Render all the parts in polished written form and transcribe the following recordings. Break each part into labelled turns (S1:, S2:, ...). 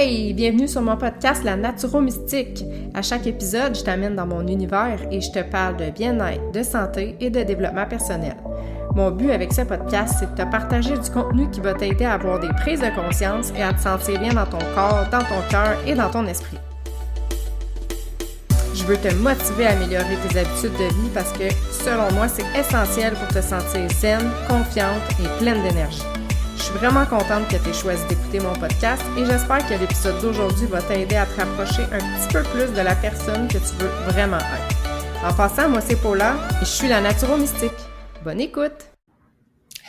S1: Hey, bienvenue sur mon podcast La Naturo-Mystique. À chaque épisode, je t'amène dans mon univers et je te parle de bien-être, de santé et de développement personnel. Mon but avec ce podcast, c'est de te partager du contenu qui va t'aider à avoir des prises de conscience et à te sentir bien dans ton corps, dans ton cœur et dans ton esprit. Je veux te motiver à améliorer tes habitudes de vie parce que, selon moi, c'est essentiel pour te sentir zen, confiante et pleine d'énergie. Je suis vraiment contente que tu aies choisi d'écouter mon podcast et j'espère que l'épisode d'aujourd'hui va t'aider à te rapprocher un petit peu plus de la personne que tu veux vraiment être. En passant, moi c'est Paula et je suis la Naturo-Mystique. Bonne écoute!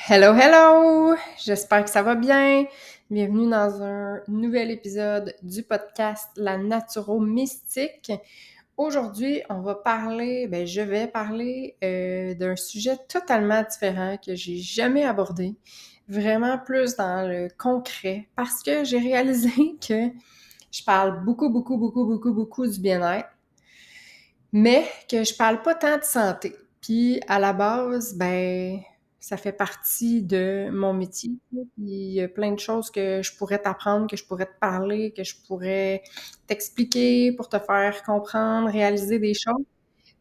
S1: Hello, hello! J'espère que ça va bien. Bienvenue dans un nouvel épisode du podcast La Naturo-Mystique. Aujourd'hui, je vais parler d'un sujet totalement différent que j'ai jamais abordé, vraiment plus dans le concret, parce que j'ai réalisé que je parle beaucoup du bien-être, mais que je parle pas tant de santé. Puis à la base, ça fait partie de mon métier. Puis il y a plein de choses que je pourrais t'apprendre, que je pourrais te parler, que je pourrais t'expliquer pour te faire comprendre, réaliser des choses.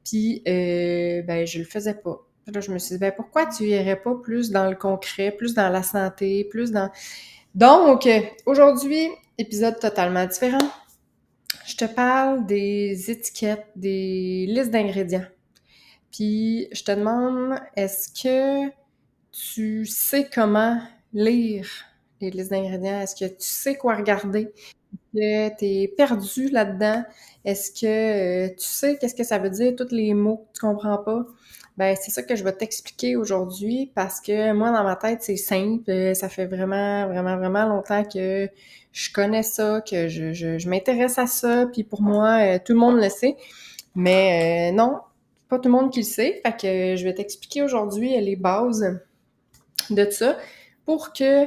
S1: Puis, je le faisais pas. Puis là, je me suis dit, pourquoi tu irais pas plus dans le concret, plus dans la santé, plus dans... Donc, aujourd'hui, épisode totalement différent. Je te parle des étiquettes, des listes d'ingrédients. Puis, je te demande, est-ce que tu sais comment lire les listes d'ingrédients? Est-ce que tu sais quoi regarder? Est-ce que tu es perdu là-dedans? Est-ce que tu sais qu'est-ce que ça veut dire, tous les mots que tu comprends pas? Ben, c'est ça que je vais t'expliquer aujourd'hui parce que moi, dans ma tête, c'est simple. Ça fait vraiment longtemps que je connais ça, que je m'intéresse à ça, puis pour moi, tout le monde le sait. Mais non, pas tout le monde qui le sait. Fait que je vais t'expliquer aujourd'hui les bases de ça pour que,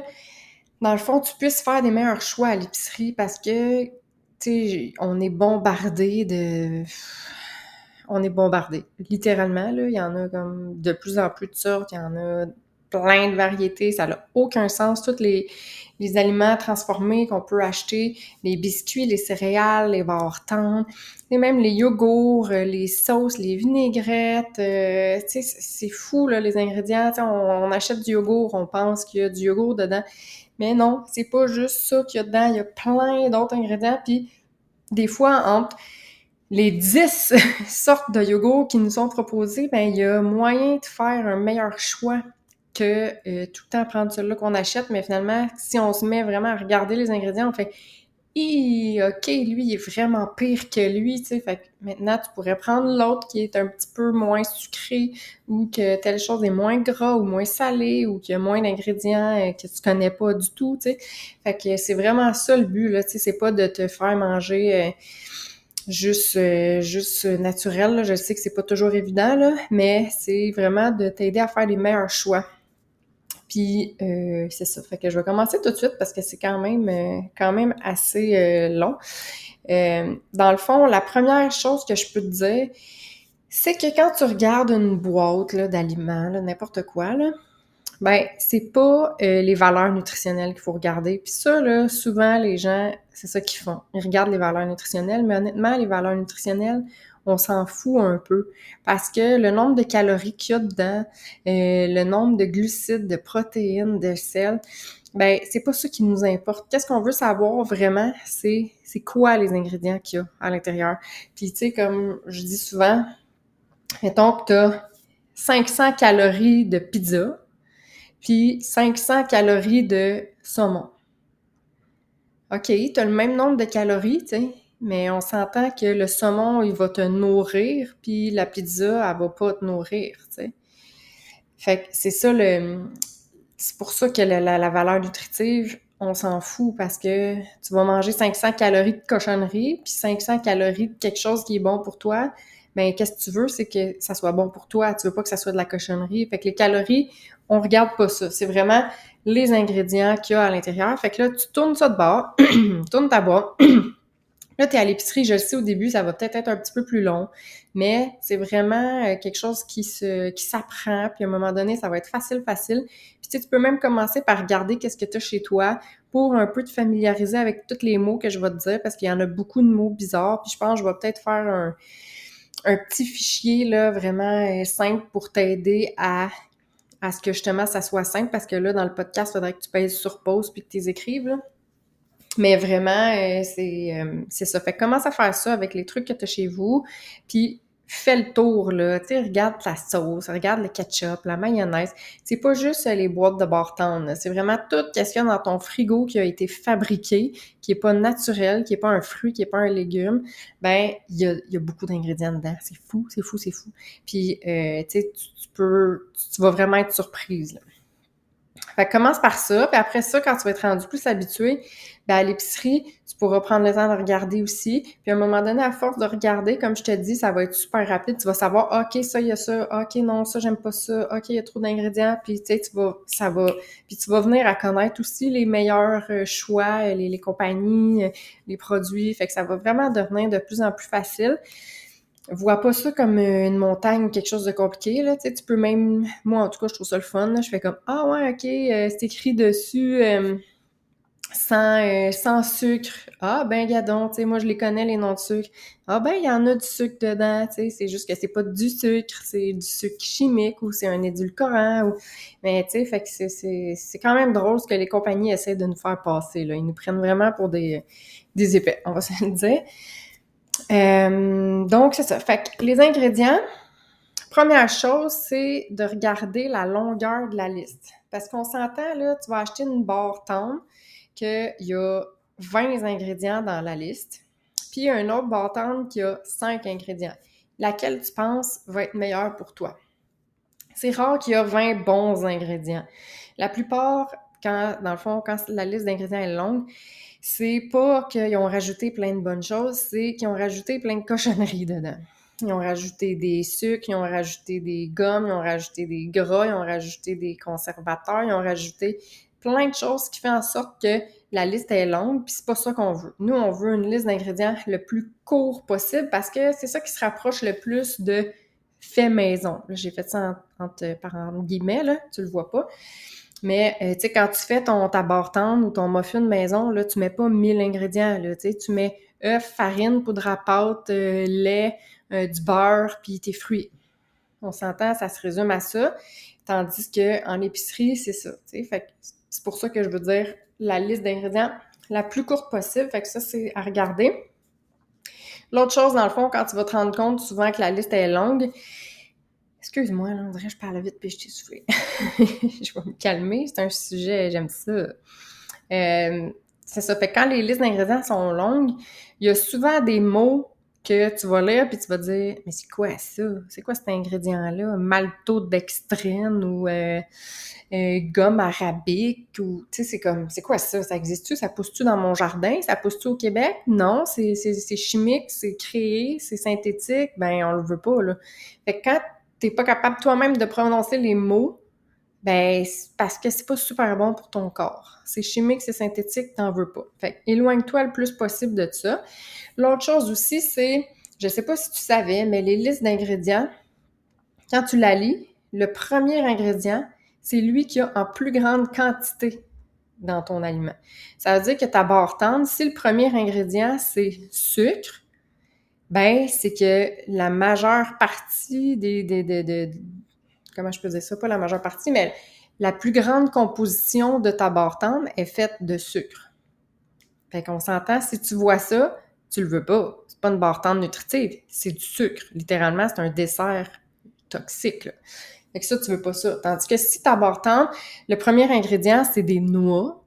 S1: dans le fond, tu puisses faire des meilleurs choix à l'épicerie parce que, tu sais, on est bombardé. Littéralement, là, il y en a comme de plus en plus de sortes, il y en a plein de variétés, ça n'a aucun sens. Tous les aliments transformés qu'on peut acheter, les biscuits, les céréales, les barres tendres, et même les yogourts, les sauces, les vinaigrettes, tu sais, c'est fou, là, les ingrédients. Tu sais, on achète du yogourt, on pense qu'il y a du yogourt dedans, mais non, c'est pas juste ça qu'il y a dedans, il y a plein d'autres ingrédients, puis des fois, entre les 10 sortes de yogourt qui nous sont proposés, il y a moyen de faire un meilleur choix que tout le temps prendre celui-là qu'on achète, mais finalement, si on se met vraiment à regarder les ingrédients, on fait « OK, lui, il est vraiment pire que lui, tu sais, fait que maintenant, tu pourrais prendre l'autre qui est un petit peu moins sucré ou que telle chose est moins gras ou moins salé ou qu'il y a moins d'ingrédients que tu connais pas du tout, tu sais. Fait que c'est vraiment ça le but, là, tu sais, c'est pas de te faire manger... juste naturel, là. Je sais que c'est pas toujours évident, là, mais c'est vraiment de t'aider à faire les meilleurs choix. Puis, c'est ça. Fait que je vais commencer tout de suite parce que c'est quand même assez long. Dans le fond, la première chose que je peux te dire, c'est que quand tu regardes une boîte là, d'aliments, là, n'importe quoi, là, c'est pas les valeurs nutritionnelles qu'il faut regarder. Puis ça, là, souvent, les gens, c'est ça qu'ils font. Ils regardent les valeurs nutritionnelles, mais honnêtement, les valeurs nutritionnelles, on s'en fout un peu. Parce que le nombre de calories qu'il y a dedans, le nombre de glucides, de protéines, de sel, c'est pas ça qui nous importe. Qu'est-ce qu'on veut savoir vraiment, c'est quoi les ingrédients qu'il y a à l'intérieur. Puis, tu sais, comme je dis souvent, mettons que t'as 500 calories de pizza, puis 500 calories de saumon. OK, t'as le même nombre de calories, tu sais, mais on s'entend que le saumon, il va te nourrir, puis la pizza, elle va pas te nourrir, tu sais. Fait que c'est ça c'est pour ça que la valeur nutritive, on s'en fout parce que tu vas manger 500 calories de cochonnerie, puis 500 calories de quelque chose qui est bon pour toi. Qu'est-ce que tu veux, c'est que ça soit bon pour toi. Tu veux pas que ça soit de la cochonnerie. Fait que les calories, on regarde pas ça. C'est vraiment les ingrédients qu'il y a à l'intérieur. Fait que là, tu tournes ça de bord, tournes ta boîte. Là, Là, tu es à l'épicerie, je le sais au début, ça va peut-être être un petit peu plus long, mais c'est vraiment quelque chose qui s'apprend, puis à un moment donné, ça va être facile. Puis tu sais, tu peux même commencer par regarder qu'est-ce que tu as chez toi pour un peu te familiariser avec tous les mots que je vais te dire, parce qu'il y en a beaucoup de mots bizarres, puis je pense que je vais peut-être faire un petit fichier là vraiment simple pour t'aider à ce que justement ça soit simple, parce que là, dans le podcast, il faudrait que tu pèses sur pause puis que tu les écrives, là. Mais vraiment, c'est ça. Fait que commence à faire ça avec les trucs que tu as chez vous, puis fais le tour, là. Tu sais, regarde la sauce, regarde le ketchup, la mayonnaise. C'est pas juste les boîtes de Bartend, là. C'est vraiment tout ce qu'il y a dans ton frigo qui a été fabriqué, qui est pas naturel, qui est pas un fruit, qui est pas un légume. Ben, il y a beaucoup d'ingrédients dedans. C'est fou. Puis, tu sais, tu vas vraiment être surprise, là. Fait que commence par ça, puis après ça, quand tu vas être rendu plus habitué, ben à l'épicerie, tu pourras prendre le temps de regarder aussi. Puis à un moment donné, à force de regarder, comme je te dis, ça va être super rapide. Tu vas savoir, OK, ça, il y a ça. OK, non, ça, j'aime pas ça. OK, il y a trop d'ingrédients. Puis tu sais, puis tu vas venir à connaître aussi les meilleurs choix, les compagnies, les produits. Fait que ça va vraiment devenir de plus en plus facile. Vois pas ça comme une montagne ou quelque chose de compliqué, là, tu sais, tu peux même, moi en tout cas, je trouve ça le fun, là, je fais comme, ah ouais, ok, c'est écrit dessus sans sucre. Ah ben, gadon, tu sais, moi je les connais les noms de sucre. Ah ben, il y en a du sucre dedans, tu sais, c'est juste que c'est pas du sucre, c'est du sucre chimique ou c'est un édulcorant, ou... mais tu sais, fait que c'est quand même drôle ce que les compagnies essaient de nous faire passer, là, ils nous prennent vraiment pour des épais, on va se le dire. Donc, c'est ça. Fait que les ingrédients, première chose, c'est de regarder la longueur de la liste. Parce qu'on s'entend, là, tu vas acheter une barre tendre qu'il y a 20 ingrédients dans la liste, puis il y a une autre barre tendre qui a 5 ingrédients. Laquelle tu penses va être meilleure pour toi? C'est rare qu'il y a 20 bons ingrédients. La plupart, dans le fond, quand la liste d'ingrédients est longue, c'est pas qu'ils ont rajouté plein de bonnes choses, c'est qu'ils ont rajouté plein de cochonneries dedans. Ils ont rajouté des sucres, ils ont rajouté des gommes, ils ont rajouté des gras, ils ont rajouté des conservateurs, ils ont rajouté plein de choses qui fait en sorte que la liste est longue, puis c'est pas ça qu'on veut. Nous, on veut une liste d'ingrédients le plus court possible parce que c'est ça qui se rapproche le plus de fait maison. Là, j'ai fait ça par guillemets, là, tu le vois pas. Mais, tu sais, quand tu fais ta barre tendre ou ton muffin maison, là, tu mets pas 1000 ingrédients, là, tu sais, tu mets œufs, farine, poudre à pâte, lait, du beurre, puis tes fruits. On s'entend, ça se résume à ça. Tandis que en épicerie, c'est ça, tu sais. Fait que c'est pour ça que je veux dire la liste d'ingrédients la plus courte possible. Fait que ça, c'est à regarder. L'autre chose, dans le fond, quand tu vas te rendre compte souvent que la liste est longue, excuse-moi, là, on dirait que je parle vite puis je t'ai soufflé. Je vais me calmer, c'est un sujet, j'aime ça. C'est ça, fait que quand les listes d'ingrédients sont longues, il y a souvent des mots que tu vas lire puis tu vas dire « Mais c'est quoi ça? C'est quoi cet ingrédient-là? Maltodextrine ou gomme arabique? » ou tu sais, c'est comme « C'est quoi ça? Ça existe-tu? Ça pousse-tu dans mon jardin? Ça pousse-tu au Québec? » Non, c'est chimique, c'est créé, c'est synthétique. Ben, on le veut pas, là. Fait que quand t'es pas capable toi-même de prononcer les mots, ben, c'est parce que c'est pas super bon pour ton corps. C'est chimique, c'est synthétique, t'en veux pas. Fait que éloigne-toi le plus possible de ça. L'autre chose aussi, c'est, je sais pas si tu savais, mais les listes d'ingrédients, quand tu la lis, le premier ingrédient, c'est lui qui a en plus grande quantité dans ton aliment. Ça veut dire que ta barre tendre, si le premier ingrédient, c'est sucre, ben, c'est que la majeure partie comment je peux dire ça? Pas la majeure partie, mais la plus grande composition de ta barre tendre est faite de sucre. Fait qu'on s'entend, si tu vois ça, tu le veux pas. C'est pas une barre tendre nutritive, c'est du sucre. Littéralement, c'est un dessert toxique, là. Fait que ça, tu veux pas ça. Tandis que si ta barre tendre, le premier ingrédient, c'est des noix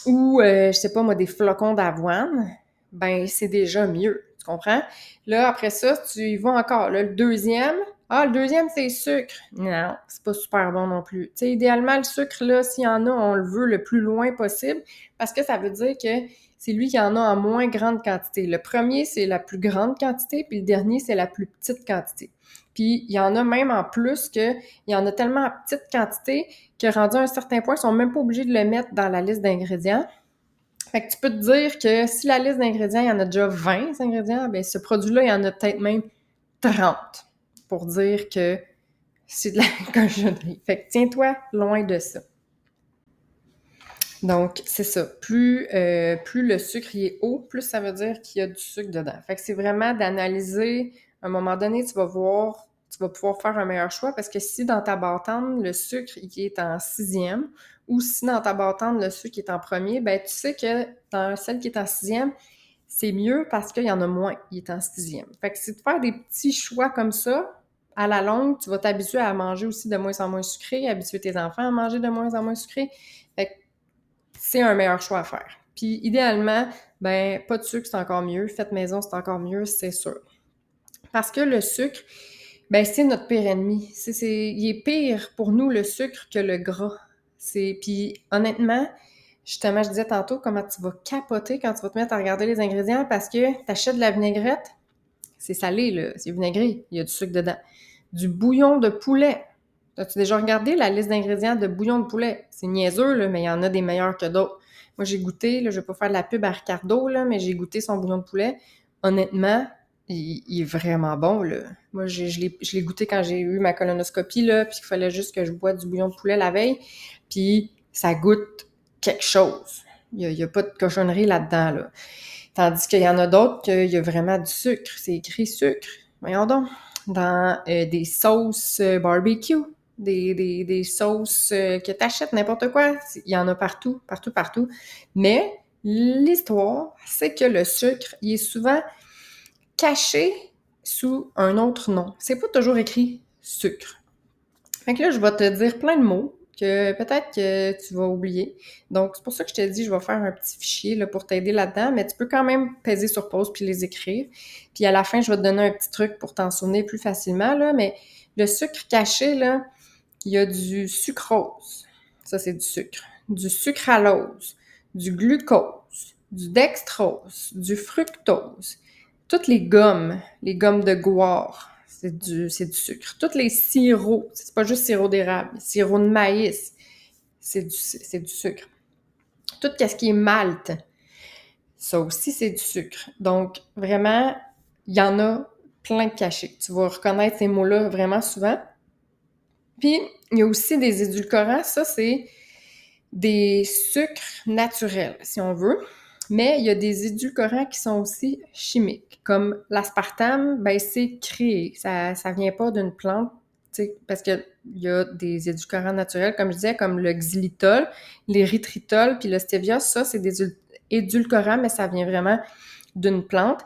S1: ou, je sais pas moi, des flocons d'avoine, ben c'est déjà mieux. Tu comprends? Là, après ça, tu y vas encore. Là, le deuxième, c'est sucre. Non, c'est pas super bon non plus. Tu sais, idéalement, le sucre, là, s'il y en a, on le veut le plus loin possible parce que ça veut dire que c'est lui qui en a en moins grande quantité. Le premier, c'est la plus grande quantité, puis le dernier, c'est la plus petite quantité. Puis, il y en a même en plus que il y en a tellement en petite quantité que rendu à un certain point, ils sont même pas obligés de le mettre dans la liste d'ingrédients Fait que tu peux te dire que si la liste d'ingrédients, il y en a déjà 20 ingrédients, bien ce produit-là, il y en a peut-être même 30 pour dire que c'est de la cochonnerie. Fait que tiens-toi loin de ça. Donc, c'est ça. Plus le sucre il est haut, plus ça veut dire qu'il y a du sucre dedans. Fait que c'est vraiment d'analyser. À un moment donné, tu vas pouvoir faire un meilleur choix parce que si dans ta bâtonne, le sucre il est en 6e ou si dans ta bâtonne, le sucre est en premier, ben tu sais que dans celle qui est en 6e, c'est mieux parce qu'il y en a moins, il est en 6e. Fait que c'est de faire des petits choix comme ça. À la longue, tu vas t'habituer à manger aussi de moins en moins sucré, habituer tes enfants à manger de moins en moins sucré. Fait que c'est un meilleur choix à faire. Puis idéalement, ben pas de sucre, c'est encore mieux. Faites maison, c'est encore mieux, c'est sûr. Parce que le sucre, ben c'est notre pire ennemi. Il est pire pour nous, le sucre, que le gras. Puis honnêtement, justement, je disais tantôt comment tu vas capoter quand tu vas te mettre à regarder les ingrédients parce que tu achètes de la vinaigrette, c'est salé, là, c'est vinaigré, il y a du sucre dedans. Du bouillon de poulet. As-tu déjà regardé la liste d'ingrédients de bouillon de poulet? C'est niaiseux, là, mais il y en a des meilleurs que d'autres. Moi, j'ai goûté, là, je vais pas faire de la pub à Ricardo, là, mais j'ai goûté son bouillon de poulet. Honnêtement, il est vraiment bon, là. Moi, je l'ai goûté quand j'ai eu ma colonoscopie, là, puis il fallait juste que je bois du bouillon de poulet la veille, puis ça goûte quelque chose. Il y a pas de cochonnerie là-dedans, là. Tandis qu'il y en a d'autres qu'il y a vraiment du sucre. C'est écrit sucre. Voyons donc. Dans des sauces barbecue, des sauces que t'achètes, n'importe quoi. Il y en a partout, partout, partout. Mais l'histoire, c'est que le sucre, il est souvent caché sous un autre nom. C'est pas toujours écrit sucre. Fait que là, je vais te dire plein de mots que peut-être que tu vas oublier. Donc, c'est pour ça que je te dis, je vais faire un petit fichier là, pour t'aider là-dedans, mais tu peux quand même peser sur pause puis les écrire. Puis à la fin, je vais te donner un petit truc pour t'en souvenir plus facilement, là, mais le sucre caché, là, il y a du sucrose. Ça, c'est du sucre. Du sucralose, du glucose, du dextrose, du fructose. Toutes les gommes de goire, c'est du sucre. Tous les sirops, c'est pas juste sirop d'érable, sirop de maïs, c'est du sucre. Tout ce qui est malt, ça aussi, c'est du sucre. Donc, vraiment, il y en a plein de cachés. Tu vas reconnaître ces mots-là vraiment souvent. Puis, il y a aussi des édulcorants. Ça, c'est des sucres naturels, si on veut. Mais il y a des édulcorants qui sont aussi chimiques. Comme l'aspartame, ben c'est créé. Ça vient pas d'une plante, parce qu'il y a des édulcorants naturels, comme je disais, comme le xylitol, l'érythritol, puis le stevia. Ça, c'est des édulcorants, mais ça vient vraiment d'une plante.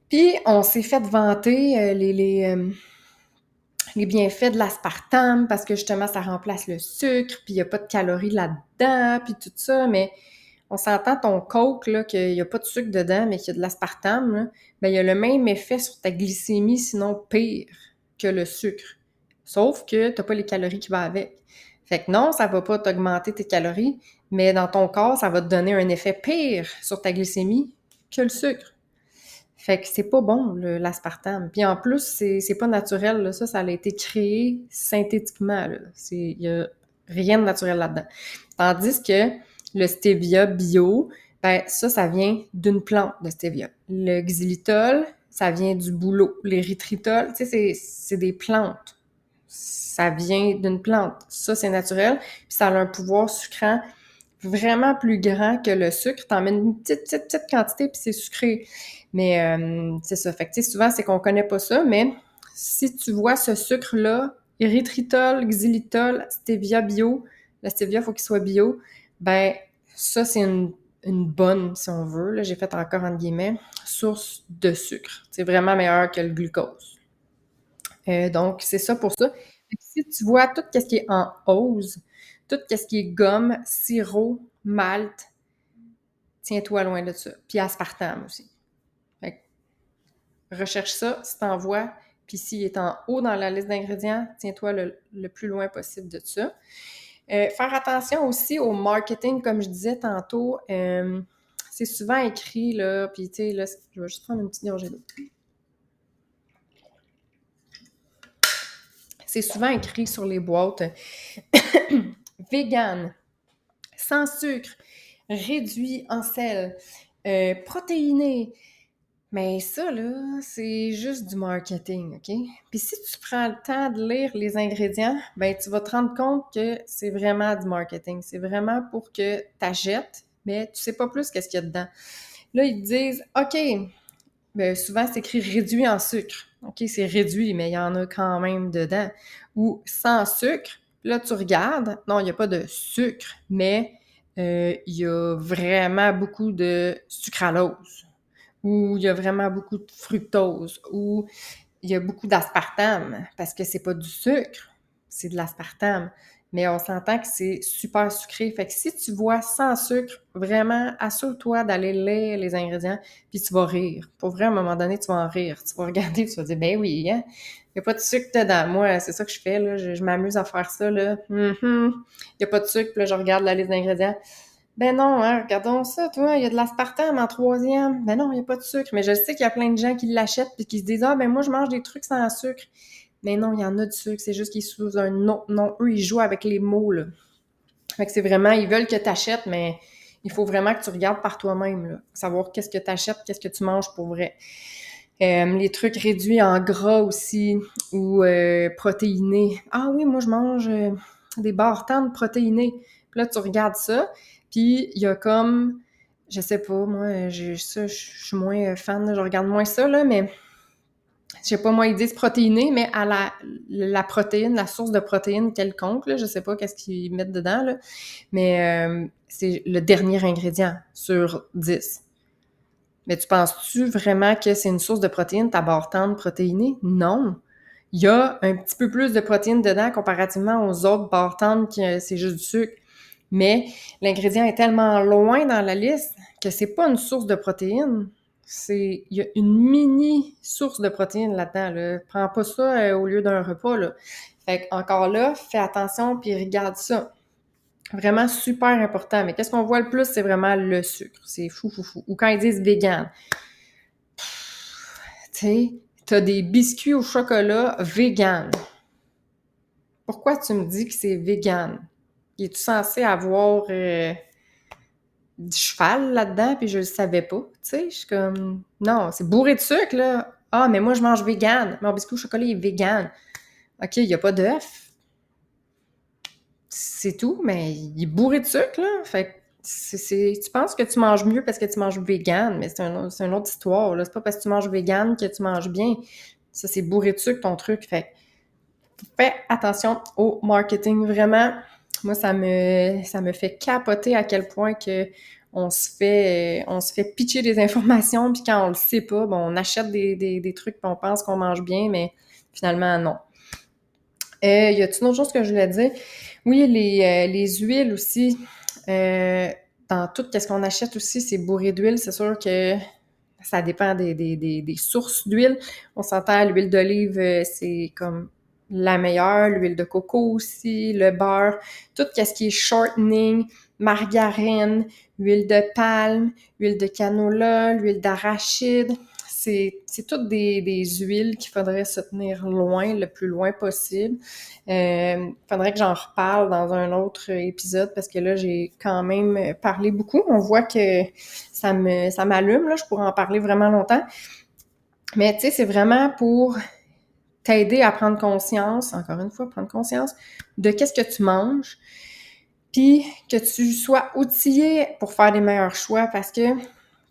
S1: Puis, on s'est fait vanter les bienfaits de l'aspartame parce que justement, ça remplace le sucre, puis il n'y a pas de calories là-dedans, puis tout ça, mais on s'entend ton coke, là, qu'il n'y a pas de sucre dedans, mais qu'il y a de l'aspartame, là, ben, il y a le même effet sur ta glycémie, sinon pire que le sucre. Sauf que tu n'as pas les calories qui vont avec. Fait que non, ça va pas t'augmenter tes calories, mais dans ton corps, ça va te donner un effet pire sur ta glycémie que le sucre. Fait que c'est pas bon, l'aspartame. Puis en plus, c'est pas naturel, là. Ça a été créé synthétiquement, là. Il y a rien de naturel là-dedans. Tandis que le stevia bio, ben ça vient d'une plante de stevia. Le xylitol, ça vient du bouleau. L'érythritol, tu sais, c'est des plantes. Ça vient d'une plante. Ça, c'est naturel. Puis ça a un pouvoir sucrant vraiment plus grand que le sucre. T'en mets une petite quantité, puis c'est sucré. Mais c'est ça. Fait que, tu sais, souvent, c'est qu'on connaît pas ça, mais si tu vois ce sucre-là, érythritol, xylitol, stevia bio, la stevia, il faut qu'il soit bio, ben ça, c'est une bonne, si on veut, là, j'ai fait encore entre guillemets, source de sucre. C'est vraiment meilleur que le glucose. Donc, c'est ça pour ça. Et si tu vois tout ce qui est en hausse, tout ce qui est gomme, sirop, malt, tiens-toi loin de ça. Puis aspartame aussi. Fait que recherche ça si t'en vois. Puis s'il est en haut dans la liste d'ingrédients, tiens-toi le plus loin possible de ça. Faire attention aussi au marketing, comme je disais tantôt. C'est souvent écrit, là, puis tu sais, là, je vais juste prendre une petite gorgée d'eau. C'est souvent écrit sur les boîtes vegan, sans sucre, réduit en sel, protéiné. Mais ça, là, c'est juste du marketing, OK? Puis si tu prends le temps de lire les ingrédients, ben tu vas te rendre compte que c'est vraiment du marketing. C'est vraiment pour que tu achètes, mais tu sais pas plus qu'est-ce qu'il y a dedans. Là, ils te disent, OK, ben, souvent c'est écrit réduit en sucre. OK, c'est réduit, mais il y en a quand même dedans. Ou sans sucre. Là, tu regardes, non, il n'y a pas de sucre, mais il y a vraiment beaucoup de sucralose où il y a vraiment beaucoup de fructose, où il y a beaucoup d'aspartame, parce que c'est pas du sucre, c'est de l'aspartame. Mais on s'entend que c'est super sucré. Fait que si tu vois sans sucre, vraiment, assure-toi d'aller lire les ingrédients, puis tu vas rire. Pour vrai, à un moment donné, tu vas en rire. Tu vas regarder, tu vas dire, ben oui, hein? Il n'y a pas de sucre dedans. Moi, c'est ça que je fais, là. Je m'amuse à faire ça, là. Il n'y a pas de sucre, puis là, je regarde la liste d'ingrédients. Ben non, hein, regardons ça, toi, il y a de l'aspartame en troisième. Ben non, il n'y a pas de sucre. Mais je sais qu'il y a plein de gens qui l'achètent puis qui se disent, ah, ben moi, je mange des trucs sans sucre. Mais non, il y en a du sucre, c'est juste qu'ils sont sous un autre nom. Eux, ils jouent avec les mots, là. Fait que c'est vraiment, ils veulent que tu achètes, mais il faut vraiment que tu regardes par toi-même, là. Savoir qu'est-ce que tu achètes, qu'est-ce que tu manges pour vrai. Les trucs réduits en gras aussi, ou protéinés. Ah oui, moi, je mange des barres tendres protéinées. Puis là, tu regardes ça, puis il y a comme, je sais pas, moi, je suis moins fan, là, je regarde moins ça, là, mais je sais pas, moi, ils disent protéiné, mais à la protéine, la source de protéines quelconque, là, je sais pas qu'est-ce qu'ils mettent dedans, là, mais c'est le dernier ingrédient sur 10. Mais tu penses-tu vraiment que c'est une source de protéines, ta barre tendre protéinée? Non. Il y a un petit peu plus de protéines dedans comparativement aux autres barres tendres qui c'est juste du sucre. Mais l'ingrédient est tellement loin dans la liste que c'est pas une source de protéines. Il y a une mini source de protéines là-dedans, là. Prends pas ça au lieu d'un repas, là. Fait encore là, fais attention puis regarde ça. Vraiment super important. Mais qu'est-ce qu'on voit le plus, c'est vraiment le sucre. C'est fou, fou, fou. Ou quand ils disent vegan. Tu sais, t'as des biscuits au chocolat vegan. Pourquoi tu me dis que c'est vegan? Es-tu censé avoir du cheval là-dedans, puis je le savais pas? Tu sais, je suis comme... Non, c'est bourré de sucre, là. Ah, mais moi, je mange vegan. Mon biscuit au chocolat est vegan. OK, il n'y a pas d'œuf. C'est tout, mais il est bourré de sucre, là. Fait que tu penses que tu manges mieux parce que tu manges vegan, mais c'est une autre histoire, là. C'est pas parce que tu manges vegan que tu manges bien. Ça, c'est bourré de sucre, ton truc. Fait que fais attention au marketing, vraiment. Moi, ça me fait capoter à quel point que on se fait pitcher des informations, puis quand on le sait pas, bon, on achète des trucs, puis on pense qu'on mange bien, mais finalement, non. Y a-t-il une autre chose que je voulais dire? Oui, les huiles aussi. Dans tout ce qu'on achète aussi, c'est bourré d'huile. C'est sûr que ça dépend des sources d'huile. On s'entend, l'huile d'olive, c'est comme la meilleure. L'huile de coco aussi, le beurre, tout ce qui est shortening, margarine, huile de palme, huile de canola, l'huile d'arachide. C'est toutes des huiles qu'il faudrait se tenir loin, le plus loin possible. Faudrait que j'en reparle dans un autre épisode parce que là, j'ai quand même parlé beaucoup. On voit que ça m'allume, là. Je pourrais en parler vraiment longtemps. Mais tu sais, c'est vraiment pour t'aider à prendre conscience, encore une fois, prendre conscience de qu'est-ce que tu manges, puis que tu sois outillé pour faire des meilleurs choix parce que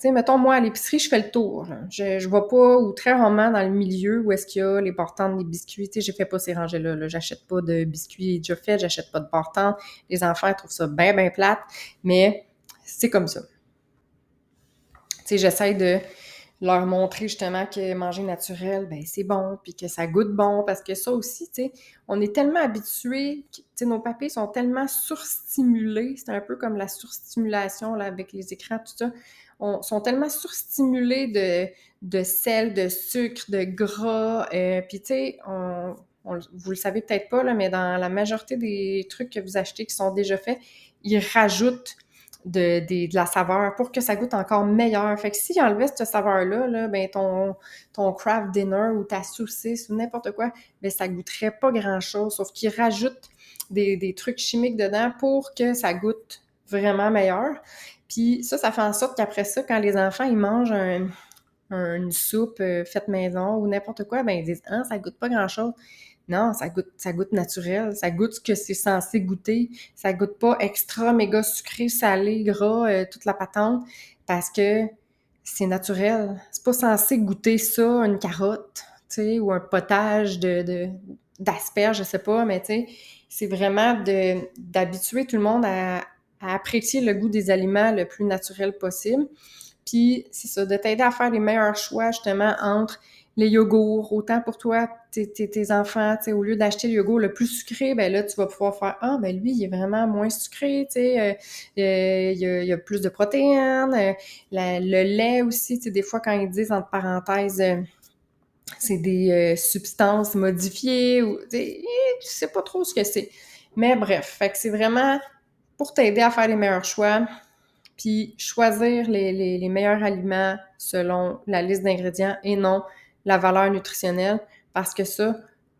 S1: tu sais, mettons, moi, à l'épicerie, je fais le tour. Là. Je vais pas, ou très rarement, dans le milieu où est-ce qu'il y a les portantes des biscuits. Tu sais, je fais pas ces rangées-là. Là. J'achète pas de biscuits déjà faits, j'achète pas de portantes. Les enfants, ils trouvent ça bien, bien plate, mais c'est comme ça. Tu sais, j'essaie de leur montrer justement que manger naturel, ben c'est bon, puis que ça goûte bon, parce que ça aussi, tu sais, on est tellement habitués, tu sais, nos papilles sont tellement surstimulés, c'est un peu comme la surstimulation, là, avec les écrans, tout ça, sont tellement surstimulés de sel, de sucre, de gras, puis tu sais, vous le savez peut-être pas, là, mais dans la majorité des trucs que vous achetez qui sont déjà faits, ils rajoutent de la saveur pour que ça goûte encore meilleur. Fait que si j'enlevais cette saveur-là, là, ben ton craft dinner ou ta saucisse ou n'importe quoi, ben ça goûterait pas grand-chose, sauf qu'ils rajoutent des trucs chimiques dedans pour que ça goûte vraiment meilleur. Puis ça fait en sorte qu'après ça, quand les enfants, ils mangent une soupe faite maison ou n'importe quoi, ben ils disent « Ah, ça goûte pas grand-chose ». Non, ça goûte naturel, ça goûte ce que c'est censé goûter, ça goûte pas extra, méga sucré, salé, gras, toute la patente, parce que c'est naturel. C'est pas censé goûter ça, une carotte, tu sais, ou un potage d'asperges, je sais pas, mais tu sais, c'est vraiment d'habituer tout le monde à apprécier le goût des aliments le plus naturel possible. Puis, c'est ça, de t'aider à faire les meilleurs choix, justement, entre les yogourts, autant pour toi, tes enfants, tu sais, au lieu d'acheter le yogourt le plus sucré, ben là, tu vas pouvoir faire « Ah, ben lui, il est vraiment moins sucré, tu sais, il y a plus de protéines, le lait aussi, tu sais, des fois, quand ils disent, entre parenthèses, c'est des substances modifiées, ou, tu sais pas trop ce que c'est. Mais bref, fait que c'est vraiment pour t'aider à faire les meilleurs choix, puis choisir les meilleurs aliments selon la liste d'ingrédients et non la valeur nutritionnelle, parce que ça,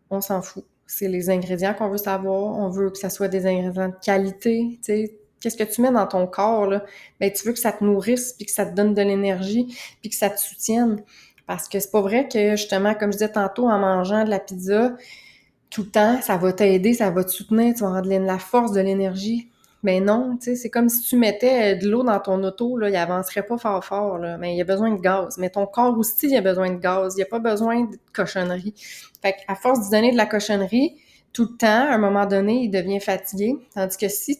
S1: on s'en fout. C'est les ingrédients qu'on veut savoir, on veut que ça soit des ingrédients de qualité, tu sais. Qu'est-ce que tu mets dans ton corps, là? Ben, tu veux que ça te nourrisse, puis que ça te donne de l'énergie, puis que ça te soutienne. Parce que c'est pas vrai que, justement, comme je disais tantôt, en mangeant de la pizza tout le temps, ça va t'aider, ça va te soutenir, tu vas avoir de la force, de l'énergie. Ben non, tu sais, c'est comme si tu mettais de l'eau dans ton auto, là, il avancerait pas fort, là, mais il a besoin de gaz. Mais ton corps aussi, il a besoin de gaz, il a pas besoin de cochonnerie. Fait qu'à force de donner de la cochonnerie, tout le temps, à un moment donné, il devient fatigué. Tandis que si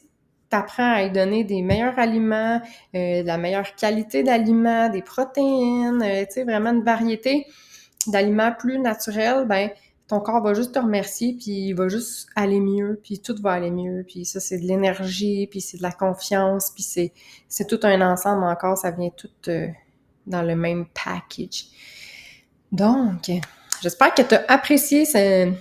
S1: t'apprends à lui donner des meilleurs aliments, de la meilleure qualité d'aliments, des protéines, tu sais, vraiment une variété d'aliments plus naturels, ben ton corps va juste te remercier, puis il va juste aller mieux, puis tout va aller mieux, puis ça, c'est de l'énergie, puis c'est de la confiance, puis c'est tout un ensemble encore, ça vient tout dans le même package. Donc, j'espère que tu as apprécié ce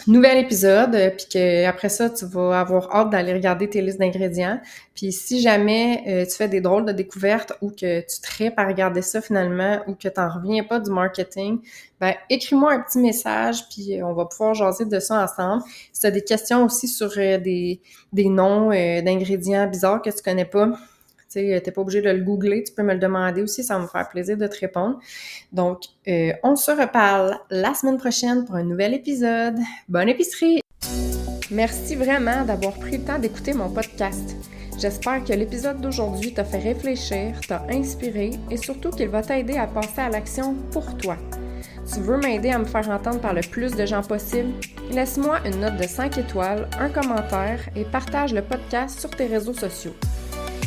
S1: nouvel épisode, puis qu'après ça, tu vas avoir hâte d'aller regarder tes listes d'ingrédients. Puis si jamais tu fais des drôles de découvertes ou que tu tripes à regarder ça finalement ou que tu n'en reviens pas du marketing, ben écris-moi un petit message, puis on va pouvoir jaser de ça ensemble. Si tu as des questions aussi sur des noms d'ingrédients bizarres que tu connais pas, tu sais, t'es pas obligé de le googler, tu peux me le demander aussi, ça va me faire plaisir de te répondre. Donc, on se reparle la semaine prochaine pour un nouvel épisode. Bonne épicerie! Merci vraiment d'avoir pris le temps d'écouter mon podcast. J'espère que l'épisode d'aujourd'hui t'a fait réfléchir, t'a inspiré et surtout qu'il va t'aider à passer à l'action pour toi. Tu veux m'aider à me faire entendre par le plus de gens possible? Laisse-moi une note de 5 étoiles, un commentaire et partage le podcast sur tes réseaux sociaux.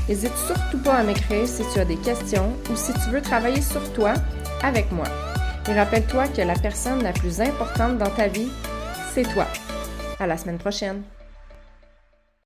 S1: N'hésite surtout pas à m'écrire si tu as des questions ou si tu veux travailler sur toi avec moi. Et rappelle-toi que la personne la plus importante dans ta vie, c'est toi. À la semaine prochaine!